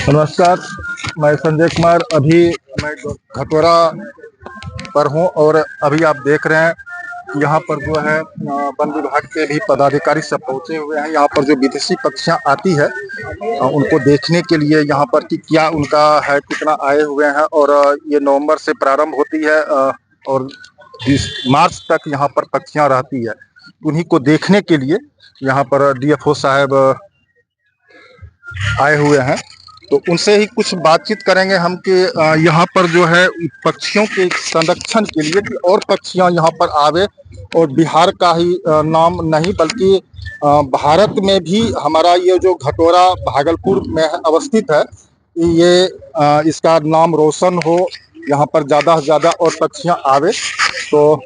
नमस्कार। मैं संजय कुमार। अभी मैं खटोरा पर हूँ और अभी आप देख रहे हैं कि यहाँ पर जो है वन विभाग के भी पदाधिकारी सब पहुँचे हुए हैं। यहाँ पर जो विदेशी पक्षियाँ आती है उनको देखने के लिए यहाँ पर कि क्या उनका है, कितना आए हुए हैं। और ये नवंबर से प्रारंभ होती है और 20 मार्च तक यहाँ पर पक्षियाँ रहती है। उन्हीं को देखने के लिए यहाँ पर डीएफओ साहब आए हुए हैं। तो उनसे ही कुछ बातचीत करेंगे हम कि यहाँ पर जो है पक्षियों के संरक्षण के लिए कि और पक्षियाँ यहाँ पर आवे। और बिहार का ही नाम नहीं बल्कि भारत में भी हमारा ये जो घटोरा भागलपुर में अवस्थित है, ये इसका नाम रोशन हो, यहाँ पर ज़्यादा से ज़्यादा और पक्षियाँ आवे। तो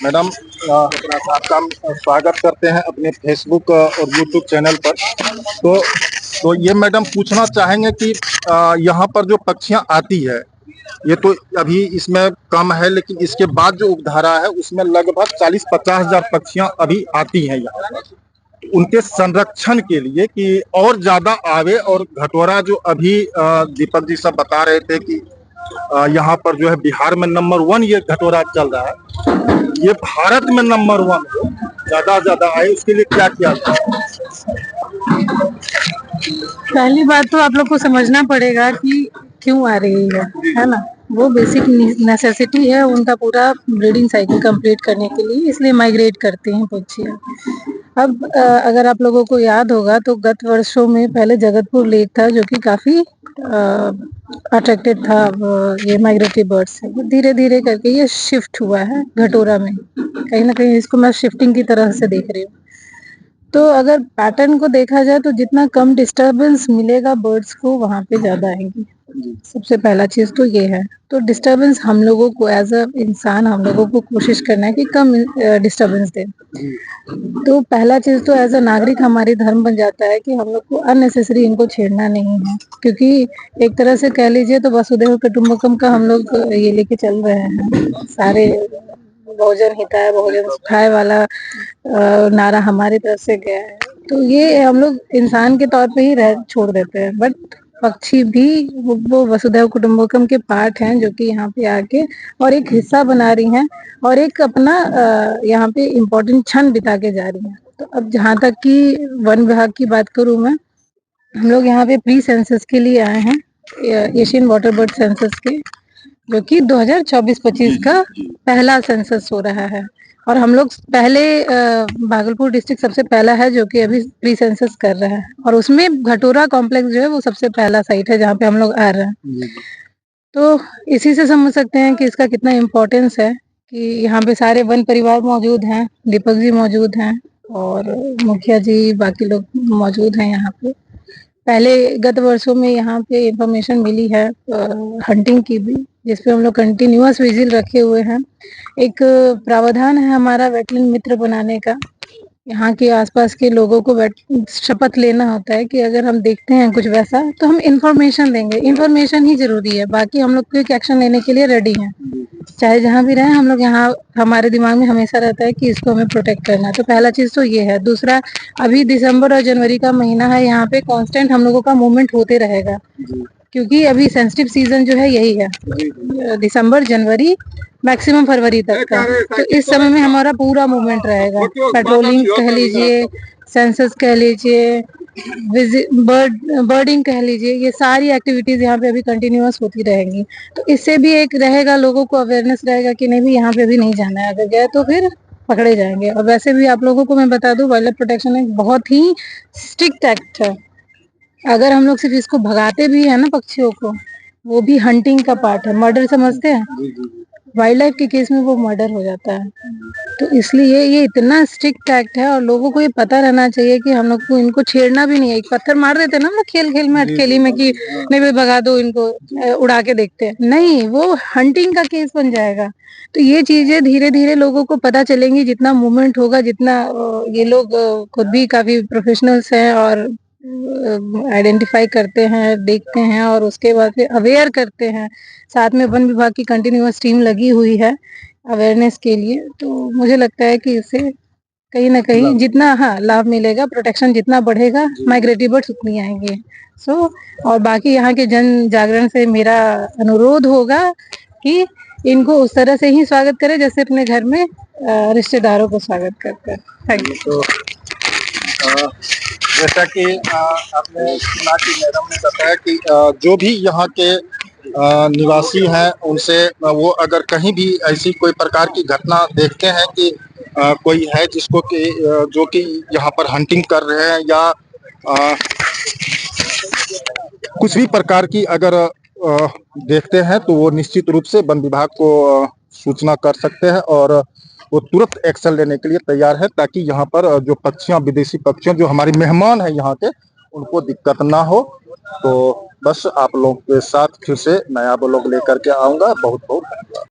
मैडम, आपका हम स्वागत करते हैं अपने फेसबुक और यूट्यूब चैनल पर। तो ये मैडम पूछना चाहेंगे कि यहाँ पर जो पक्षियाँ आती है, ये तो अभी इसमें कम है, लेकिन इसके बाद जो उपधारा है उसमें लगभग 40-50 हजार पक्षियाँ अभी आती हैं यहाँ पर। उनके संरक्षण के लिए कि और ज्यादा आवे। और घटोरा जो अभी दीपक जी सब बता रहे थे कि यहाँ पर जो है बिहार में नंबर 1 ये घटोरा चल रहा है, ये भारत में नंबर 1 हो, ज्यादा आए, उसके लिए क्या किया जाए? पहली बात तो आप लोग को समझना पड़ेगा कि क्यों आ रही है ना। वो बेसिक नेसेसिटी है उनका पूरा ब्रीडिंग साइकिल कंप्लीट करने के लिए, इसलिए माइग्रेट करते हैं पक्षियाँ। अब अगर आप लोगों को याद होगा तो गत वर्षों में पहले जगतपुर लेक था जो कि काफी अट्रैक्टेड था ये माइग्रेटरी बर्ड्स से। धीरे धीरे करके ये शिफ्ट हुआ है घटोरा में, कहीं ना कहीं इसको मैं शिफ्टिंग की तरह से देख रही हूँ। तो अगर पैटर्न को देखा जाए तो जितना कम डिस्टरबेंस मिलेगा बर्ड्स को, वहां पे ज्यादा आएंगी। सबसे पहला चीज तो ये है। तो डिस्टरबेंस हम लोगों को एज अ इंसान हम लोगों को कोशिश करना है कि कम डिस्टरबेंस दे। तो पहला चीज तो एज अ नागरिक हमारी धर्म बन जाता है कि हम लोग को अननेसेसरी इनको छेड़ना नहीं है, क्योंकि एक तरह से कह लीजिए तो वसुधैव कुटुंबकम का हम लोग ये लेके चल रहे हैं। सारे भोजन हिताय भोजन सुखाय वाला नारा हमारी तरफ से गया है। तो ये हम लोग इंसान के तौर पे ही छोड़ देते हैं, बट पक्षी भी वो वसुधैव कुटुंबकम के पार्ट हैं जो कि यहाँ पे आके और एक हिस्सा बना रही हैं और एक अपना यहाँ पे इम्पोर्टेंट क्षण बिता के जा रही हैं। तो अब जहाँ तक कि वन विभाग की बात करूँ मैं, हम लोग यहाँ पे प्री सेंसस के लिए आए हैं, एशियन वाटर बर्ड सेंसस के, जो कि 2024-25 का पहला सेंसस हो रहा है। और हम लोग पहले भागलपुर डिस्ट्रिक्ट सबसे पहला है जो कि अभी प्री सेंसस कर रहा है, और उसमें घटोरा कॉम्प्लेक्स जो है वो सबसे पहला साइट है जहाँ पे हम लोग आ रहे हैं। तो इसी से समझ सकते हैं कि इसका कितना इम्पोर्टेंस है कि यहाँ पे सारे वन परिवार मौजूद हैं, दीपक जी मौजूद हैं और मुखिया जी, बाकी लोग मौजूद हैं यहाँ पे। पहले गत वर्षों में यहाँ पे इंफॉर्मेशन मिली है हंटिंग की भी, जिसपे हम लोग कंटिन्यूअस विजिल रखे हुए हैं। एक प्रावधान है हमारा वेटलैंड मित्र बनाने का। यहाँ के आसपास के लोगों को शपथ लेना होता है कि अगर हम देखते हैं कुछ वैसा तो हम इंफॉर्मेशन देंगे। इंफॉर्मेशन ही जरूरी है, बाकी हम लोग क्विक एक्शन लेने के लिए रेडी हैं। चाहे जहाँ भी रहे हम लोग, यहाँ हमारे दिमाग में हमेशा रहता है कि इसको हमें प्रोटेक्ट करना है। तो पहला चीज तो ये है। दूसरा, अभी दिसंबर और जनवरी का महीना है, यहाँ पे कांस्टेंट हम लोगों का मूवमेंट होते रहेगा, क्योंकि अभी सेंसिटिव सीजन जो है यही है, दिसंबर जनवरी मैक्सिमम फरवरी तक का। तो इस समय में हमारा पूरा मूवमेंट रहेगा, पेट्रोलिंग कह लीजिए, सेंसस कह लीजिए, बर्डिंग कह लीजिए, ये सारी एक्टिविटीज यहाँ पे अभी कंटिन्यूअस होती रहेंगी। तो इससे भी एक रहेगा, लोगों को अवेयरनेस रहेगा कि नहीं भी यहाँ पे भी नहीं जाना है, अगर गए तो फिर पकड़े जाएंगे। और वैसे भी आप लोगों को मैं बता दूं, वाइल्ड लाइफ प्रोटेक्शन एक बहुत ही स्ट्रिक्ट एक्ट है। अगर हम लोग सिर्फ इसको भगाते भी है ना पक्षियों को, वो भी हंटिंग का पार्ट है। मर्डर समझते हैं, वाइल्ड लाइफ के केस में वो मर्डर हो जाता है। तो इसलिए ये इतना स्ट्रिक्ट एक्ट है और लोगों को ये पता रहना चाहिए कि हम लोग को इनको छेड़ना भी नहीं है। एक पत्थर मार देते हैं ना हम लोग खेल खेल में, अटखेली में, कि नहीं भाई भगा दो इनको, उड़ा के देखते हैं, नहीं, वो हंटिंग का केस बन जाएगा। तो ये चीजें धीरे धीरे लोगों को पता चलेंगी, जितना मूवमेंट होगा, जितना ये लोग खुद भी काफी प्रोफेशनल्स हैं और आइडेंटिफाई करते हैं, देखते हैं और उसके बाद फिर अवेयर करते हैं। साथ में वन विभाग की कंटिन्यूअस टीम लगी हुई है अवेयरनेस के लिए। तो मुझे लगता है कि इससे कहीं ना कहीं जितना हाँ लाभ मिलेगा, प्रोटेक्शन जितना बढ़ेगा, माइग्रेटरी बर्ड्स उतनी आएंगे। सो और बाकी यहाँ के जन जागरण से मेरा अनुरोध होगा कि इनको उस तरह से ही स्वागत करें जैसे अपने घर में रिश्तेदारों को स्वागत करते हैं। Thank you. तो जैसा कि आपने सुना कि मैडम ने बताया कि जो भी यहाँ के निवासी हैं उनसे वो अगर कहीं भी ऐसी कोई प्रकार की घटना देखते हैं कि कोई है जिसको कि जो कि यहाँ पर हंटिंग कर रहे हैं या कुछ भी प्रकार की अगर देखते हैं तो वो निश्चित रूप से वन विभाग को सूचना कर सकते हैं और वो तुरंत एक्शन लेने के लिए तैयार है ताकि यहाँ पर जो पक्षियाँ विदेशी पक्षियाँ जो हमारे मेहमान हैं यहाँ के उनको दिक्कत ना हो। तो बस आप लोग के साथ फिर से नया ब्लॉग लेकर के आऊँगा। बहुत बहुत धन्यवाद।